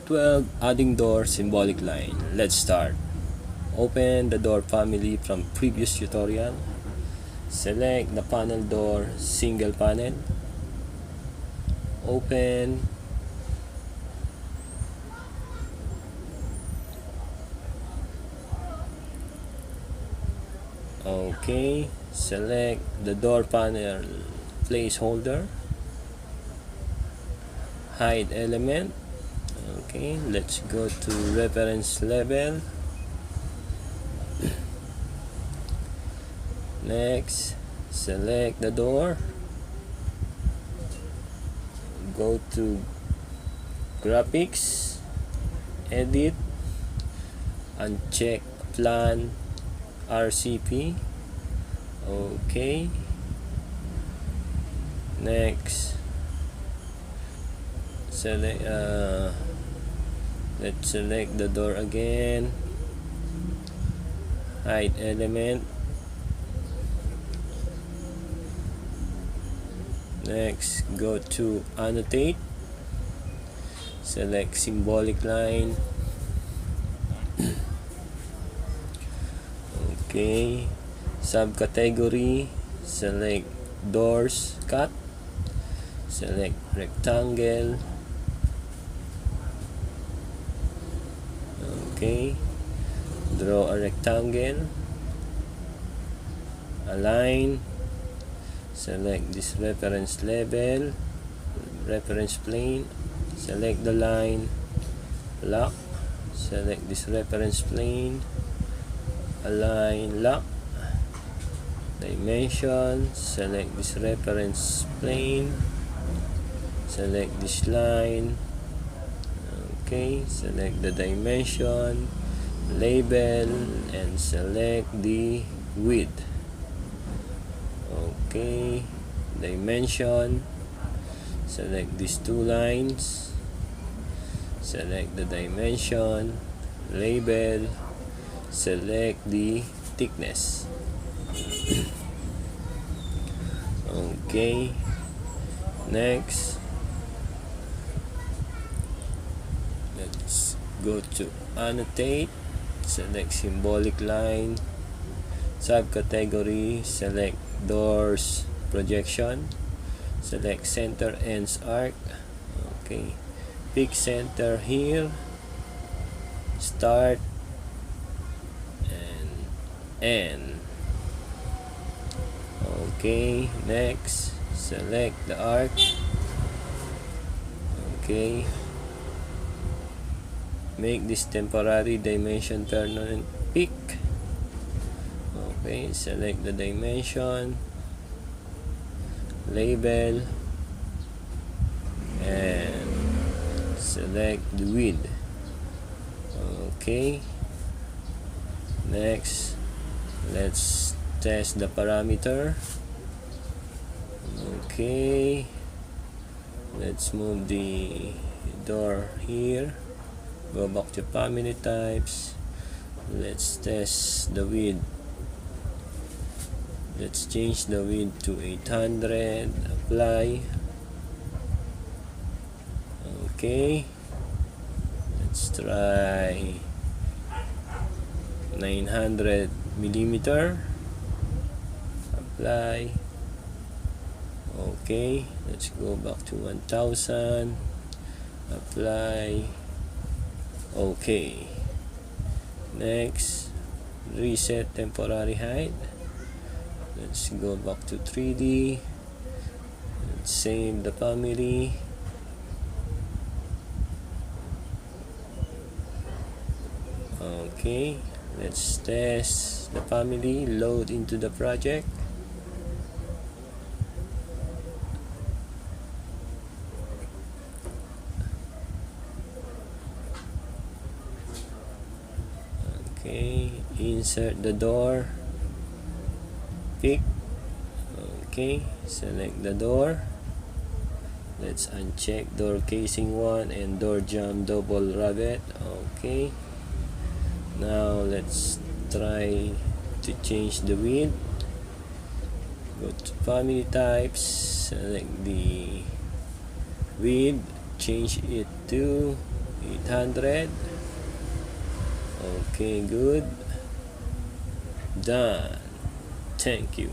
12. Adding door symbolic line. Let's start. Open the door family from previous tutorial. Select the panel door single panel. Open. Okay, select the door panel placeholder. Hide element. Okay, let's go to reference level. Next, select the door. Go to graphics, edit, uncheck plan RCP. Okay. Next, select let's select the door again. Hide element. Next, go to annotate. Select symbolic line. Okay, subcategory, select doors cut, select rectangle. Okay, draw a rectangle, align, select this reference level, reference plane, select the line, lock, select this reference plane, align, lock, dimension, select this reference plane, select this line. Okay, select the dimension, label, and select the width. Okay, dimension, select these two lines, select the dimension, label, select the thickness. Okay, next, let's go to annotate, select symbolic line, subcategory, select doors projection, select center ends arc. Okay, pick center here, start and end. Okay, next, select the arc. Okay, make this temporary dimension permanent pick. Okay, select the dimension, label, and select the width. Okay, next, let's test the parameter. Okay, let's move the door here, go back to family types, let's test the width. Let's change the width to 800, apply. Okay, let's try 900 millimeter, apply. Okay, let's go back to 1000, apply. Okay, next, reset temporary height. Let's go back to 3D. Let's save the family. Okay, let's test the family, load into the project. Okay, insert the door, pick. Okay, select the door. Let's uncheck door casing 1 and door jamb double Revit. Okay, now let's try to change the width. Go to family types, select the width, change it to 800. Okay, good. Done. Thank you.